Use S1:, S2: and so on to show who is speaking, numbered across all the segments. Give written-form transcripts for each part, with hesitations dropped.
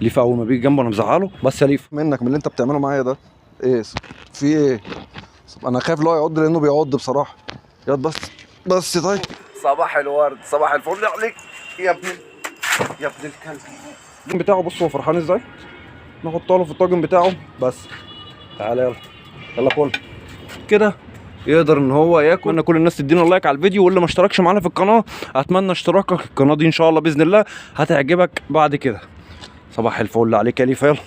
S1: ليفا اول ما بيجي جنبه انا مزعله. بس يا ليفا
S2: منك من اللي انت بتعمله معايا ده ايه؟ في ايه؟ انا خايف لو يعض لانه بيعض بصراحه. ياض بس طيب.
S1: صباح الورد صباح الفل عليك يا ابن الكلب. الطاجن بتاعه بص هو فرحان ازاي. نحطه له في الطاجن بتاعه بس. تعالى يلا يلا كل كده يقدر ان هو ياكل. اتمنى كل الناس تدينا لايك على الفيديو، واللي ما اشتركش معانا في القناه اتمنى اشتراكك. القناه دي ان شاء الله باذن الله هتعجبك بعد كده. صباح الفل عليك يا ليفا. يلا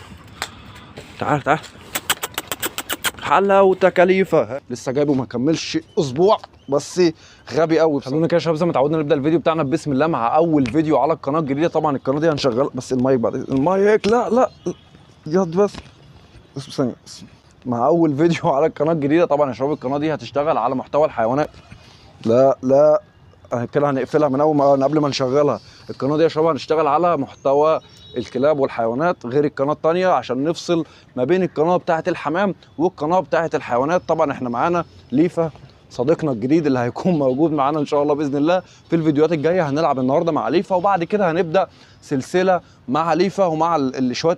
S1: تعال حلاوتك يا ليفا.
S2: لسه جايبه ما كملش اسبوع بس غبي قوي.
S1: خلونا كده يا شباب زي ما اتعودنا نبدا الفيديو بتاعنا بسم الله مع اول فيديو على القناه الجديده. طبعا القناه دي هنشغل بس المايك بعد المايك. لا ياض بس ثانيه. مع اول فيديو على القناه الجديده طبعا يا شباب القناه دي هتشتغل على محتوى الحيوانات. لا كده هنقفلها من اول ما قبل ما نشغلها. القناه دي يا شباب هنشتغل على محتوى الكلاب والحيوانات غير القناه الثانيه عشان نفصل ما بين القناه بتاعه الحمام والقناه بتاعه الحيوانات. طبعا احنا معانا ليفا صديقنا الجديد اللي هيكون موجود معانا ان شاء الله باذن الله في الفيديوهات الجايه. هنلعب النهارده مع ليفا وبعد كده هنبدا سلسله مع ليفا ومع شويه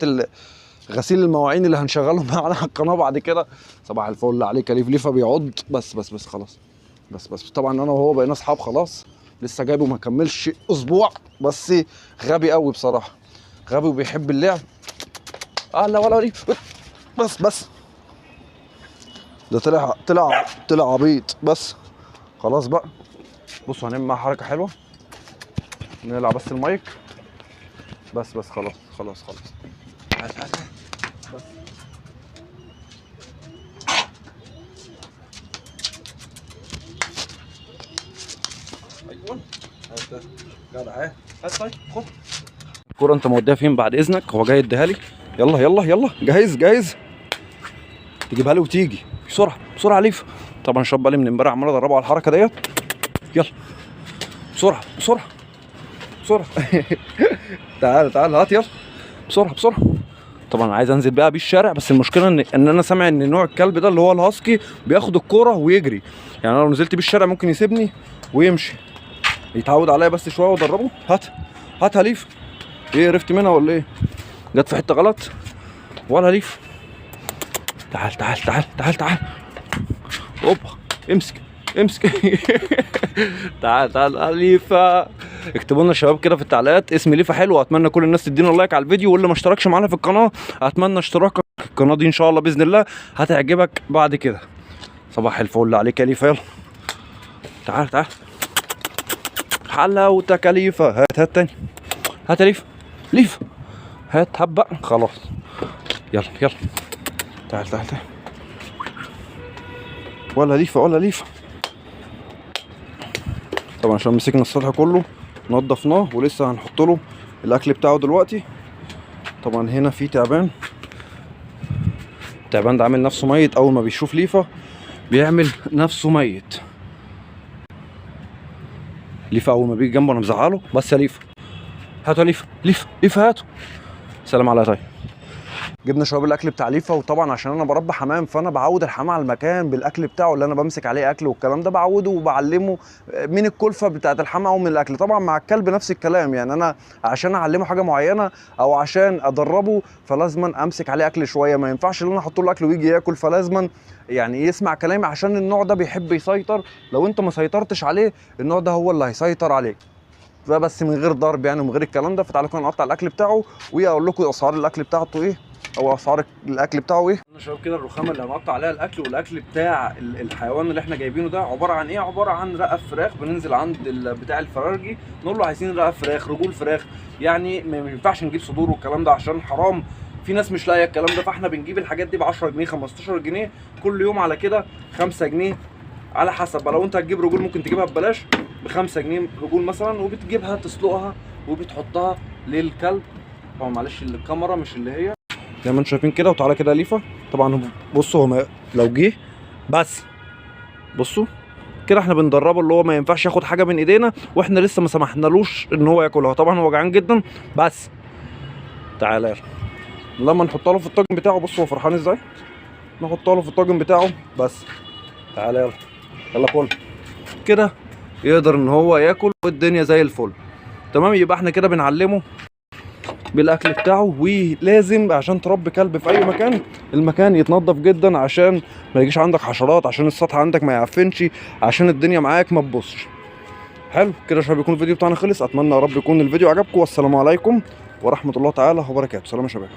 S1: غسيل المواعين اللي هنشغلهم معانا على القناه بعد كده. صباح الفل عليك يا ليفا بيعض بس خلاص. بس طبعا انا وهو بقينا اصحاب خلاص. لسه جايبه ما كملش اسبوع بس غبي قوي بصراحه. غبي وبيحب اللعب. لا ولا ليف بس ده طلع عبيط. بس خلاص بقى. بصوا هنعمل معاه حركه حلوه. نلعب بس المايك بس خلاص تعال بس. ايوه جدع اهي. طيب خد الكوره انت موديها فين بعد اذنك؟ هو جاي يديها لي. يلا جاهز تجيبها لي وتيجي بسرعه ليفا. طبعا شاب بالي من امبارح عمال ادربه على الحركه ديت. يلا بسرعه تعال هات يلا بسرعه. طبعا عايز انزل بقى بيه الشارع بس المشكله ان انا سامع ان نوع الكلب ده اللي هو الهاسكي بياخد الكوره ويجري. يعني انا لو نزلت بيه الشارع ممكن يسيبني ويمشي. يتعود عليا بس شويه وادربه. هاتها ليف. ايه عرفت منها ولا ايه؟ جت في حته غلط ولا ليف. تعال اوبا امسك تعال ليفا. اكتبوا لنا يا شباب كده في التعليقات اسم ليفا حلو. اتمنى كل الناس تدينا لايك على الفيديو، واللي ما اشتركش معانا في القناه اتمنى اشتراكك. القناه دي ان شاء الله باذن الله هتعجبك بعد كده. صباح الفل عليك يا ليفا. يلا تعال حلاوتك يا ليفا. هات تاني. هات يا ليفا هات بقى خلاص. يلا تعال ولا ليفا. طبعا عشان مسكنا السطح كله نضفناه ولسه هنحط له الاكل بتاعه دلوقتي. طبعا هنا في تعبان ده عامل نفسه ميت. اول ما بيشوف ليفا بيعمل نفسه ميت. ليفا اول ما بيجي جنبه انا مزعله. بس يا ليفا هاتوا ليفا هاتوا. سلام عليك. طيب جبنا شباب الاكل بتاع ليفا. وطبعا عشان انا بربي حمام فانا بعود الحمام على المكان بالاكل بتاعه اللي انا بمسك عليه اكل والكلام ده. بعوده وبعلمه من الكلفه بتاعه الحمام او من الاكل. طبعا مع الكلب نفس الكلام. يعني انا عشان اعلمه حاجه معينه او عشان ادربه فلازما امسك عليه اكل شويه. ما ينفعش ان انا احط له اكل ويجي ياكل. فلازما يعني يسمع كلامي عشان النوع ده بيحب يسيطر. لو انت ما سيطرتش عليه النوع ده هو اللي هيسيطر عليك. بس من غير ضرب يعني ومن غير الكلام ده. فتعالوا كده نقطع الاكل بتاعه واقول لكم اسعار الاكل بتاعته ايه او اسعار الاكل بتاعه ايه. انا شباب كده الرخامه اللي هنقطع عليها الاكل والاكل بتاع الحيوان اللي احنا جايبينه ده عباره عن ايه؟ عباره عن رقف فراخ. بننزل عند بتاع الفرارجي نقول له عايزين رقف فراخ رجول فراخ. يعني ما ينفعش نجيب صدور والكلام ده عشان حرام. في ناس مش لاقيه الكلام ده. فاحنا بنجيب الحاجات دي ب 10 جنيه 15 جنيه كل يوم. على كده 5 جنيه على حسب. لو انت هتجيب رجول ممكن تجيبها ببلاش ب 5 جنيه رجول مثلا. وبتجيبها تسلقها وبتحطها للكلب. طبعا معلش الكاميرا مش اللي هي زي ما انتم شايفين كده. وتعالى كده ليفا. طبعا بصوا هو لو جه بس بصوا كده احنا بندربه اللي هو ما ينفعش ياخد حاجه من ايدينا واحنا لسه ما سمحنالوش ان هو ياكلها. طبعا هو جعان جدا. بس تعالى لما نحطها له في الطاجن بتاعه. بصوا هو فرحان ازاي. نحطها له في الطاجن بتاعه بس. تعالى يلا كل كده يقدر ان هو ياكل والدنيا زي الفل. تمام. يبقى احنا كده بنعلمه بالاكل بتاعه. ولازم عشان تربي كلب في اي مكان المكان يتنضف جدا عشان ما يجيش عندك حشرات، عشان السطح عندك ما يعفنش، عشان الدنيا معاك ما تبصش. حلو كده يا شباب، يكون الفيديو بتاعنا خلص. اتمنى يا رب يكون الفيديو عجبكم، والسلام عليكم ورحمه الله تعالى وبركاته. سلام يا شباب.